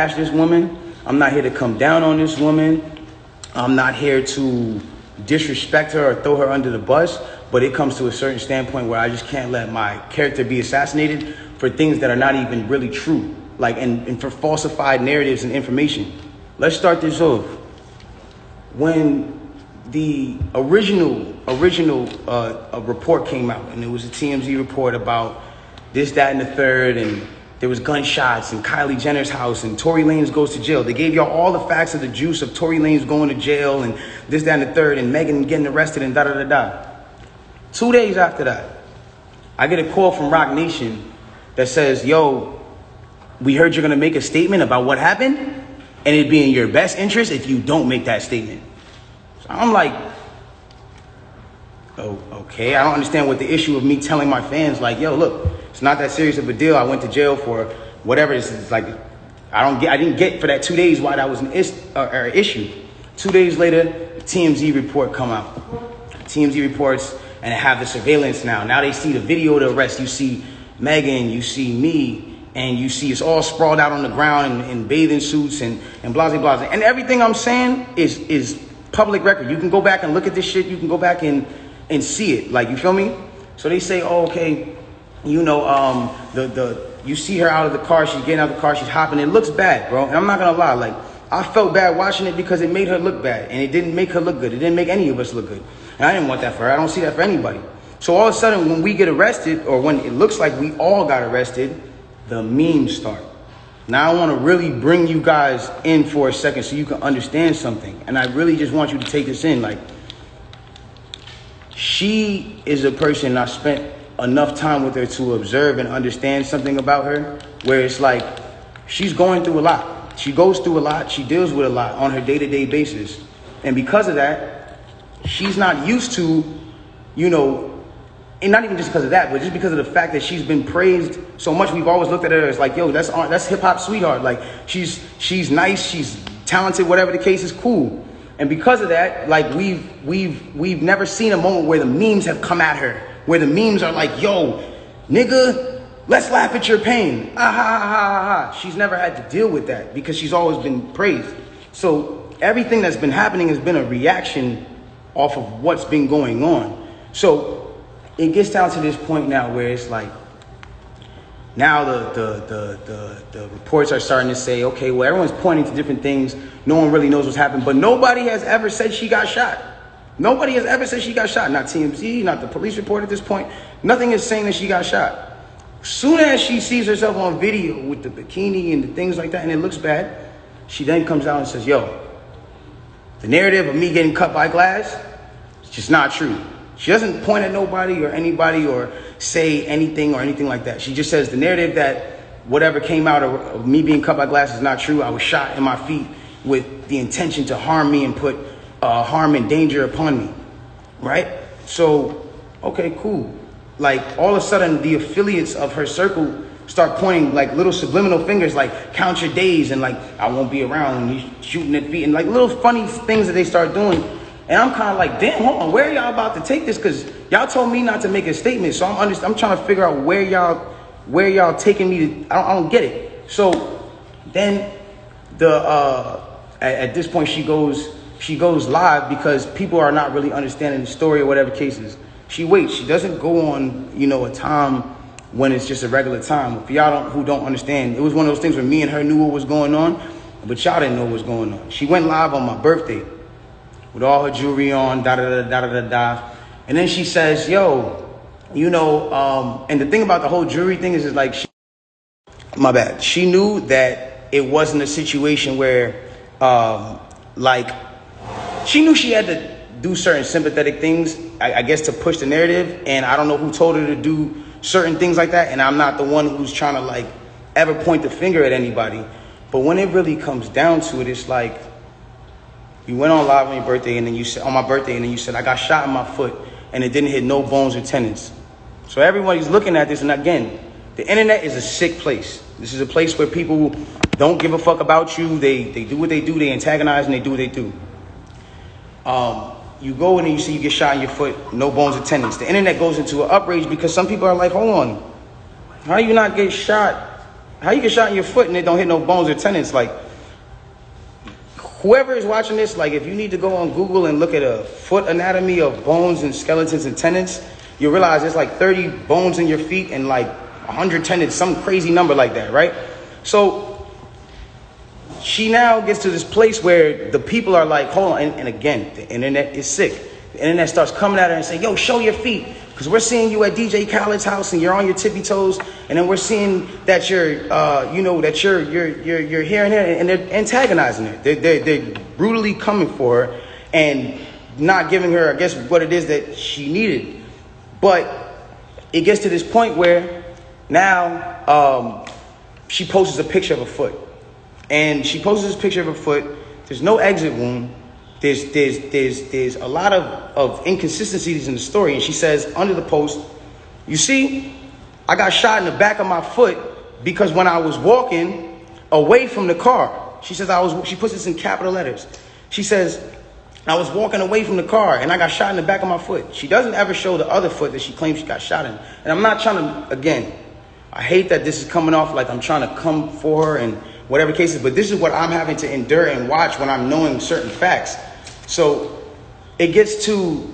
bash this woman. I'm not here to come down on this woman. I'm not here to disrespect her or throw her under the bus. But it comes to a certain standpoint where I just can't let my character be assassinated for things that are not even really true. Like, and for falsified narratives and information. Let's start this off. When the original report came out, and it was a TMZ report about this, that, and the third, and there was gunshots in Kylie Jenner's house, and Tory Lanez goes to jail. They gave y'all all the facts of the juice of Tory Lanez going to jail, and this, that, and the third, and Megan getting arrested, and da-da-da-da. 2 days after that, I get a call from Rock Nation that says, yo, we heard you're going to make a statement about what happened, and it'd be in your best interest if you don't make that statement. So I'm like, oh, okay. I don't understand what the issue of me telling my fans, like, yo, look, it's not that serious of a deal. I went to jail for whatever. It's like, I didn't get for that 2 days why that was an issue. 2 days later, the TMZ report come out. TMZ reports, and they have the surveillance now. Now they see the video of the arrest. You see Megan, you see me, and you see it's all sprawled out on the ground in bathing suits and blah, blah, blah. And everything I'm saying is public record. You can go back and look at this shit. You can go back and see it. Like, you feel me? So they say, oh, okay, you know, you see her out of the car. She's getting out of the car. She's hopping. It looks bad, bro. And I'm not going to lie. Like, I felt bad watching it because it made her look bad. And it didn't make her look good. It didn't make any of us look good. And I didn't want that for her. I don't see that for anybody. So all of a sudden, when we get arrested, or when it looks like we all got arrested, the memes start. Now I want to really bring you guys in for a second so you can understand something. And I really just want you to take this in. Like, she is a person I spent enough time with her to observe and understand something about her, where it's like she's going through a lot. She goes through a lot. She deals with a lot on her day-to-day basis. And because of that, she's not used to, you know, and not even just because of that, but just because of the fact that she's been praised so much. We've always looked at her as like, yo, that's hip hop sweetheart. Like, she's nice, she's talented, whatever the case is, cool. And because of that, like, we've never seen a moment where the memes have come at her, where the memes are like, yo, nigga, let's laugh at your pain. Ah, ha, ha, ha, ha. She's never had to deal with that because she's always been praised. So everything that's been happening has been a reaction off of what's been going on. So it gets down to this point now where it's like, now the reports are starting to say, okay, well, everyone's pointing to different things. No one really knows what's happened, but nobody has ever said she got shot. Nobody has ever said she got shot. Not TMZ, not the police report at this point. Nothing is saying that she got shot. Soon as she sees herself on video with the bikini and the things like that, and it looks bad, she then comes out and says, yo, the narrative of me getting cut by glass, it's just not true. She doesn't point at nobody or anybody or say anything or anything like that. She just says the narrative that whatever came out of me being cut by glass is not true. I was shot in my feet with the intention to harm me and put harm and danger upon me, right? So, okay, cool. Like, all of a sudden, the affiliates of her circle start pointing like little subliminal fingers, like count your days and like, I won't be around when you shooting at feet, and like little funny things that they start doing. And I'm kind of like, damn, hold on, where are y'all about to take this? Because y'all told me not to make a statement. So I'm trying to figure out where y'all taking me to. I don't get it. So then at this point she goes live because people are not really understanding the story or whatever cases. She waits. She doesn't go on, you know, a time when it's just a regular time. For y'all who don't understand, it was one of those things where me and her knew what was going on, but y'all didn't know what was going on. She went live on my birthday with all her jewelry on, da-da-da-da-da-da-da. And then she says, yo, you know, and the thing about the whole jewelry thing is like, my bad. She knew that it wasn't a situation where, like, she knew she had to do certain sympathetic things, I guess, to push the narrative. And I don't know who told her to do certain things like that. And I'm not the one who's trying to, like, ever point the finger at anybody. But when it really comes down to it, it's like, you went on live on your birthday, and then you said, on my birthday, and then you said, I got shot in my foot, and it didn't hit no bones or tendons. So everybody's looking at this, and again, the internet is a sick place. This is a place where people don't give a fuck about you. They do what they do. They antagonize, and they do what they do. You go in and you see you get shot in your foot, no bones or tendons. The internet goes into an outrage because some people are like, hold on, how do you not get shot How you get shot in your foot and it don't hit no bones or tendons? Like, whoever is watching this, like, if you need to go on Google and look at a foot anatomy of bones and skeletons and tendons, you realize there's like 30 bones in your feet and like 100 tendons, some crazy number like that, right? So she now gets to this place where the people are like, hold on, and again, the internet is sick. The internet starts coming at her and saying, yo, show your feet. Because we're seeing you at DJ Khaled's house and you're on your tippy toes. And then we're seeing that you're, that you're here and here. And they're antagonizing her. They're brutally coming for her and not giving her, I guess, what it is that she needed. But it gets to this point where now she posts a picture of a foot. And she posts this picture of her foot. There's no exit wound. There's a lot of inconsistencies in the story. And she says under the post, you see, I got shot in the back of my foot because when I was walking away from the car, she says she puts this in capital letters. She says, I was walking away from the car and I got shot in the back of my foot. She doesn't ever show the other foot that she claims she got shot in. And I'm not trying to, again, I hate that this is coming off like I'm trying to come for her and whatever cases, but this is what I'm having to endure and watch when I'm knowing certain facts. So it gets to,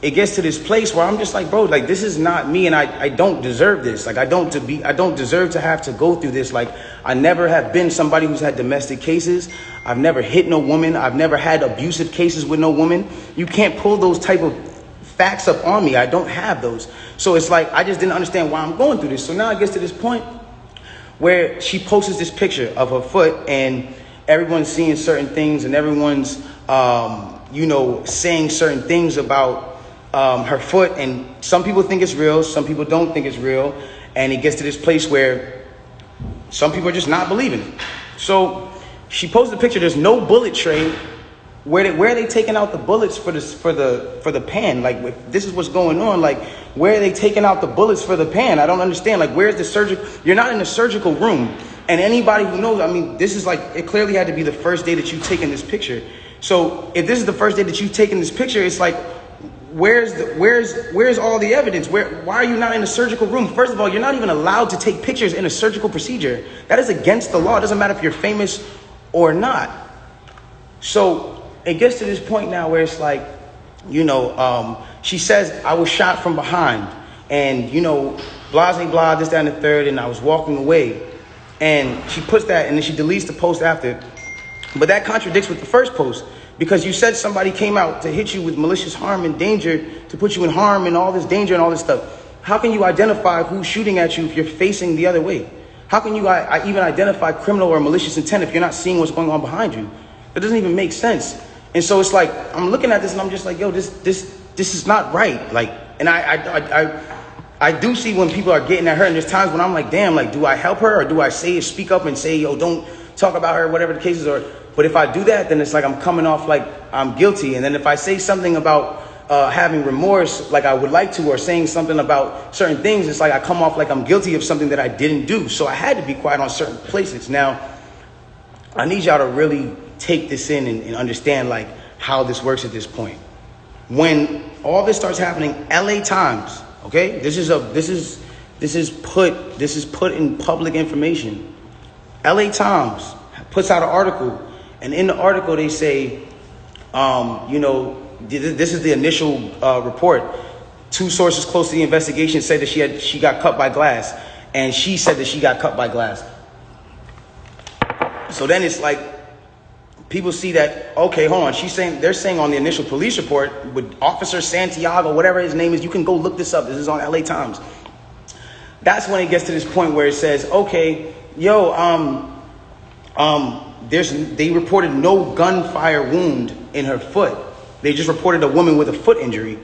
it gets to this place where I'm just like, bro, like, this is not me. And I don't deserve this. Like, I don't deserve to have to go through this. Like, I never have been somebody who's had domestic cases. I've never hit no woman. I've never had abusive cases with no woman. You can't pull those type of facts up on me. I don't have those. So it's like, I just didn't understand why I'm going through this. So now it gets to this point where she posts this picture of her foot and everyone's seeing certain things and everyone's, saying certain things about her foot. And some people think it's real. Some people don't think it's real. And it gets to this place where some people are just not believing it. So she posted a picture. There's no bullet tray. Where are they taking out the bullets for the pan? Like, if this is what's going on, like, where are they taking out the bullets for the pan? I don't understand. Like, where's the surgical? You're not in the surgical room. And anybody who knows, I mean, this is like, it clearly had to be the first day that you've taken this picture. So if this is the first day that you've taken this picture, it's like, where's all the evidence? Why are you not in the surgical room? First of all, you're not even allowed to take pictures in a surgical procedure. That is against the law. It doesn't matter if you're famous or not. So it gets to this point now where it's like, she says, I was shot from behind and, blah, blah, blah, this, that, and the third, and I was walking away. And she puts that and then she deletes the post after. But that contradicts with the first post because you said somebody came out to hit you with malicious harm and danger, to put you in harm and all this danger and all this stuff. How can you identify who's shooting at you if you're facing the other way? How can you even identify criminal or malicious intent if you're not seeing what's going on behind you? That doesn't even make sense. And so it's like, I'm looking at this and I'm just like, yo, this is not right. Like, and I do see when people are getting at her, and there's times when I'm like, damn, like, do I help her or do I speak up and say, yo, don't talk about her, whatever the cases are. But if I do that, then it's like I'm coming off like I'm guilty. And then if I say something about having remorse, like I would like to, or saying something about certain things, it's like I come off like I'm guilty of something that I didn't do. So I had to be quiet on certain places. Now, I need y'all to really take this in and understand like how this works at this point. When all this starts happening, LA Times, okay, this is put in public information. LA Times puts out an article, and in the article they say, this is the initial report. Two sources close to the investigation said that she got cut by glass, and she said that she got cut by glass. So then it's like, people see that, okay, hold on. They're saying on the initial police report with Officer Santiago, whatever his name is, you can go look this up. This is on LA Times. That's when it gets to this point where it says, okay, they reported no gunfire wound in her foot. They just reported a woman with a foot injury.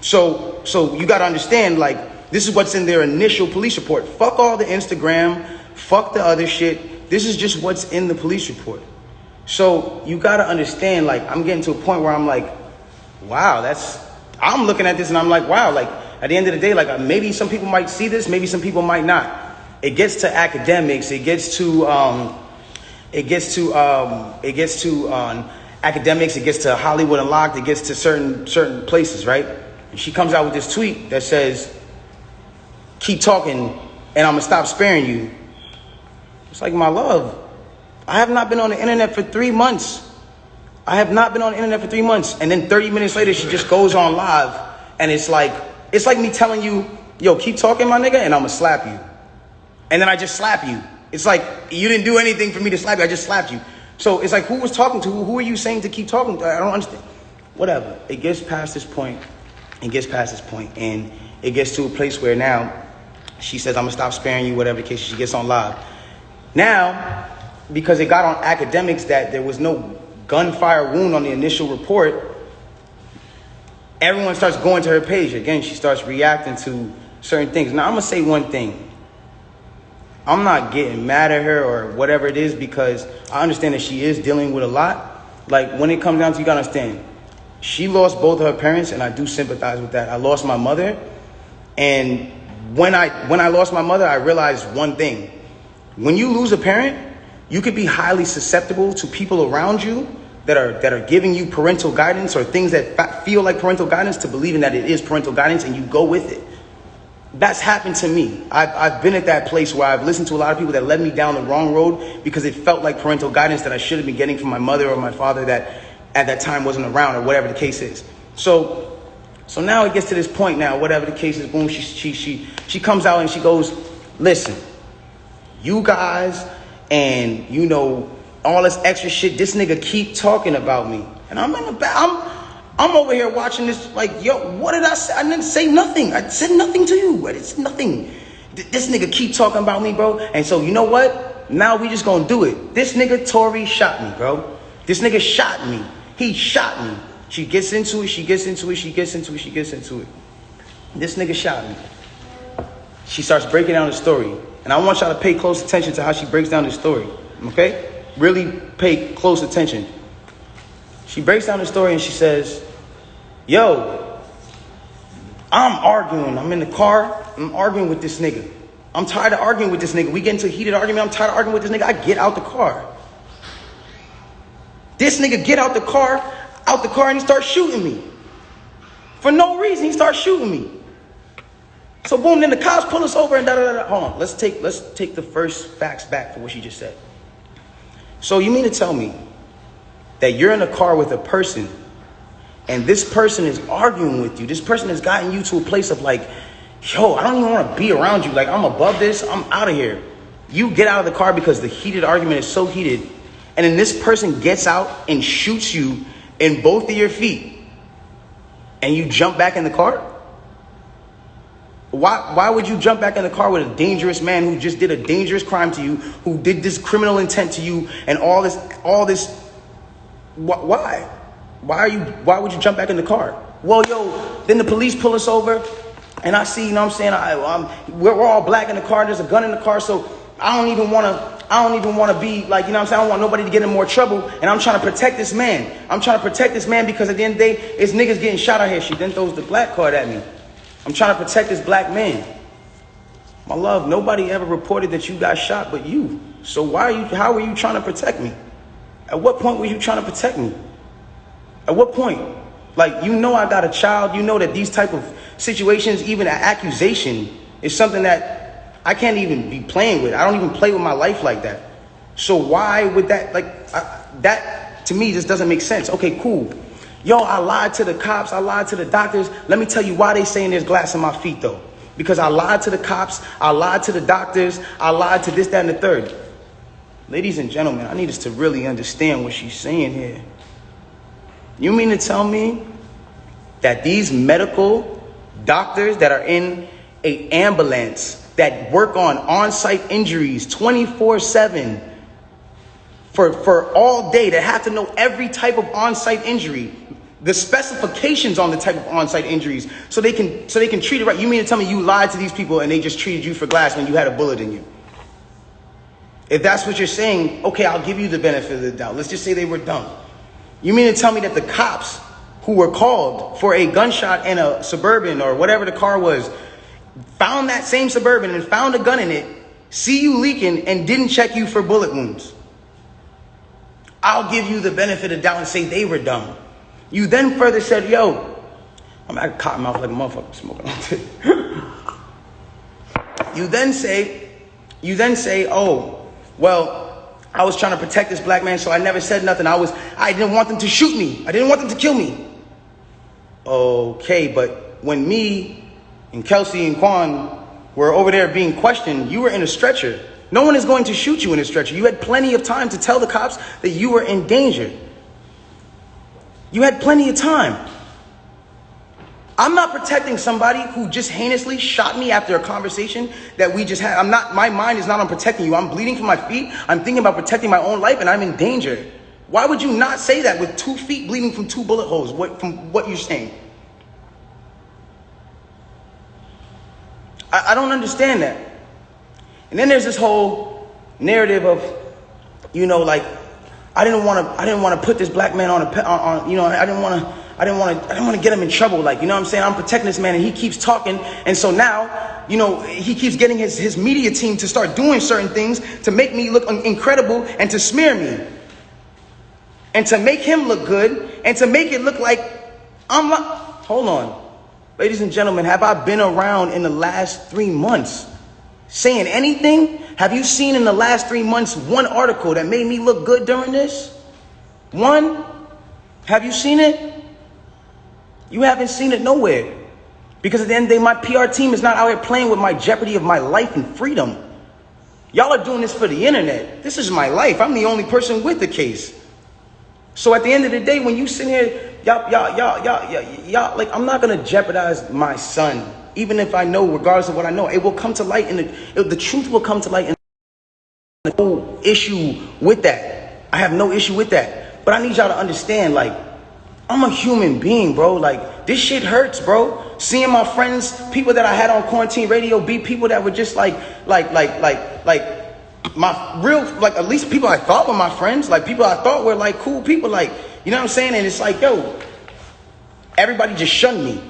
So you got to understand, like, this is what's in their initial police report. Fuck all the Instagram, fuck the other shit. This is just what's in the police report. So you got to understand, like, I'm getting to a point where I'm like, wow, I'm looking at this and I'm like, wow, like, at the end of the day, like, maybe some people might see this, maybe some people might not. It gets to academics, it gets to academics, it gets to Hollywood Unlocked, it gets to certain places, right? And she comes out with this tweet that says, keep talking, and I'm gonna stop sparing you. It's like, my love, I have not been on the internet for 3 months. I have not been on the internet for 3 months. And then 30 minutes later, she just goes on live. And it's like me telling you, yo, keep talking, my nigga, and I'm gonna slap you. And then I just slap you. It's like, you didn't do anything for me to slap you. I just slapped you. So it's like, who was talking to who? Who are you saying to keep talking to? I don't understand. Whatever. It gets past this point. And it gets to a place where now she says, I'm gonna stop sparing you, whatever the case. She gets on live. Now, because it got on academics that there was no gunfire wound on the initial report, everyone starts going to her page. Again, she starts reacting to certain things. Now, I'm going to say one thing. I'm not getting mad at her or whatever it is, because I understand that she is dealing with a lot. Like, when it comes down to, you got to understand, she lost both of her parents, and I do sympathize with that. I lost my mother, and when I lost my mother, I realized one thing. When you lose a parent, you could be highly susceptible to people around you that are giving you parental guidance or things that feel like parental guidance, to believing that it is parental guidance, and you go with it. That's happened to me. I've been at that place where I've listened to a lot of people that led me down the wrong road because it felt like parental guidance that I should have been getting from my mother or my father that at that time wasn't around, or whatever the case is. So now it gets to this point now, whatever the case is, boom, she comes out and she goes, listen, you guys and, you know, all this extra shit, this nigga keep talking about me. And I'm in the back, I'm over here watching this like, yo, what did I say? I didn't say nothing. I said nothing to you. It's nothing. This nigga keep talking about me, bro. And so, you know what? Now we just gonna do it. This nigga Tory shot me, bro. This nigga shot me. He shot me. She gets into it. This nigga shot me. She starts breaking down the story. And I want y'all to pay close attention to how she breaks down the story. Okay? Really pay close attention. She breaks down the story and she says, yo, I'm arguing. I'm in the car. I'm arguing with this nigga. I'm tired of arguing with this nigga. We get into a heated argument. I'm tired of arguing with this nigga. I get out the car. This nigga get out the car and he starts shooting me. For no reason, he starts shooting me. So boom, then the cops pull us over and da-da-da-da. Hold on, let's take the first facts back for what she just said. So you mean to tell me that you're in a car with a person and this person is arguing with you? This person has gotten you to a place of like, yo, I don't even want to be around you. Like, I'm above this. I'm out of here. You get out of the car because the heated argument is so heated. And then this person gets out and shoots you in both of your feet. And you jump back in the car? Why would you jump back in the car with a dangerous man who just did a dangerous crime to you, who did this criminal intent to you and all this? Why? Why would you jump back in the car? Well, yo, then the police pull us over and I see, you know what I'm saying? We're all black in the car. There's a gun in the car. So I don't even want to be like, you know what I'm saying? I don't want nobody to get in more trouble. And I'm trying to protect this man. Because at the end of the day, it's niggas getting shot out here. She then throws the black card at me. I'm trying to protect this black man. My love, nobody ever reported that you got shot but you. So how are you trying to protect me? At what point were you trying to protect me? At what point? Like, you know I got a child. You know that these type of situations, even an accusation, is something that I can't even be playing with. I don't even play with my life like that. So why would that, that to me just doesn't make sense. Okay, cool. Yo, I lied to the cops. I lied to the doctors. Let me tell you why they saying there's glass in my feet, though. Because I lied to the cops. I lied to the doctors. I lied to this, that, and the third. Ladies and gentlemen, I need us to really understand what she's saying here. You mean to tell me that these medical doctors that are in an ambulance that work on-site injuries 24/7 for all day, that have to know every type of on-site injury, the specifications on the type of on-site injuries, so they can treat it right? You mean to tell me you lied to these people and they just treated you for glass when you had a bullet in you? If that's what you're saying, okay, I'll give you the benefit of the doubt. Let's just say they were dumb. You mean to tell me that the cops who were called for a gunshot in a Suburban or whatever the car was, found that same Suburban and found a gun in it, see you leaking, and didn't check you for bullet wounds? I'll give you the benefit of the doubt and say they were dumb. You then further said, yo, I'm at a cotton mouth like a motherfucker smoking. You then say, oh, well, I was trying to protect this black man, so I never said nothing. I didn't want them to shoot me. I didn't want them to kill me. Okay, but when me and Kelsey and Quan were over there being questioned, you were in a stretcher. No one is going to shoot you in a stretcher. You had plenty of time to tell the cops that you were in danger. You had plenty of time. I'm not protecting somebody who just heinously shot me after a conversation that we just had. My mind is not on protecting you. I'm bleeding from my feet. I'm thinking about protecting my own life, and I'm in danger. Why would you not say that with 2 feet bleeding from 2 bullet holes? From what you're saying? I don't understand that. And then there's this whole narrative of, like, I didn't want to put this black man on I didn't want to get him in trouble. Like, what I'm saying? I'm protecting this man, and he keeps talking. And so now, he keeps getting his media team to start doing certain things to make me look incredible and to smear me. And to make him look good and to make it look like I'm not. Hold on. Ladies and gentlemen, have I been around in the last 3 months saying anything? Have you seen in the last 3 months one article that made me look good during this? One? Have you seen it? You haven't seen it nowhere. Because at the end of the day, my PR team is not out here playing with my jeopardy of my life and freedom. Y'all are doing this for the internet. This is my life. I'm the only person with the case. So at the end of the day, when you sit here, y'all, like, I'm not going to jeopardize my son. Even if I know, regardless of what I know, it will come to light, and the truth will come to light. And no issue with that. I have no issue with that. But I need y'all to understand, like, I'm a human being, bro. Like, this shit hurts, bro. Seeing my friends, people that I had on quarantine radio, be people that were just like my real, like, at least people I thought were my friends, like people I thought were like cool people, like, you know what I'm saying? And it's like, yo, everybody just shunned me.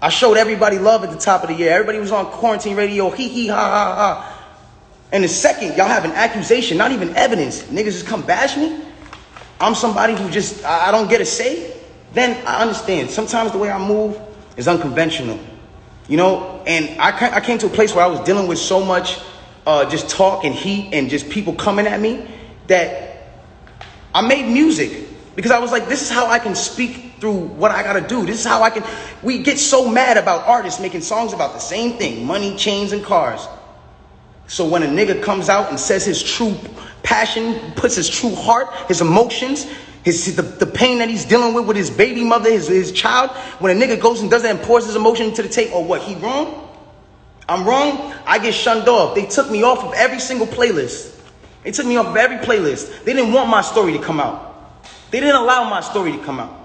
I showed everybody love at the top of the year. Everybody was on quarantine radio, hee hee ha ha ha. And the second y'all have an accusation, not even evidence, niggas just come bash me. I'm somebody who just, I don't get a say. Then I understand. Sometimes the way I move is unconventional, and I came to a place where I was dealing with so much just talk and heat and just people coming at me that I made music, because I was like, this is how I can speak through what I gotta do. This is how we get so mad about artists making songs about the same thing, money, chains, and cars. So when a nigga comes out and says his true passion, puts his true heart, his emotions, the pain that he's dealing with his baby mother, his child, when a nigga goes and does that and pours his emotion into the tape, or what, he wrong? I'm wrong? I get shunned off. They took me off of every single playlist. They took me off of every playlist. They didn't want my story to come out. They didn't allow my story to come out.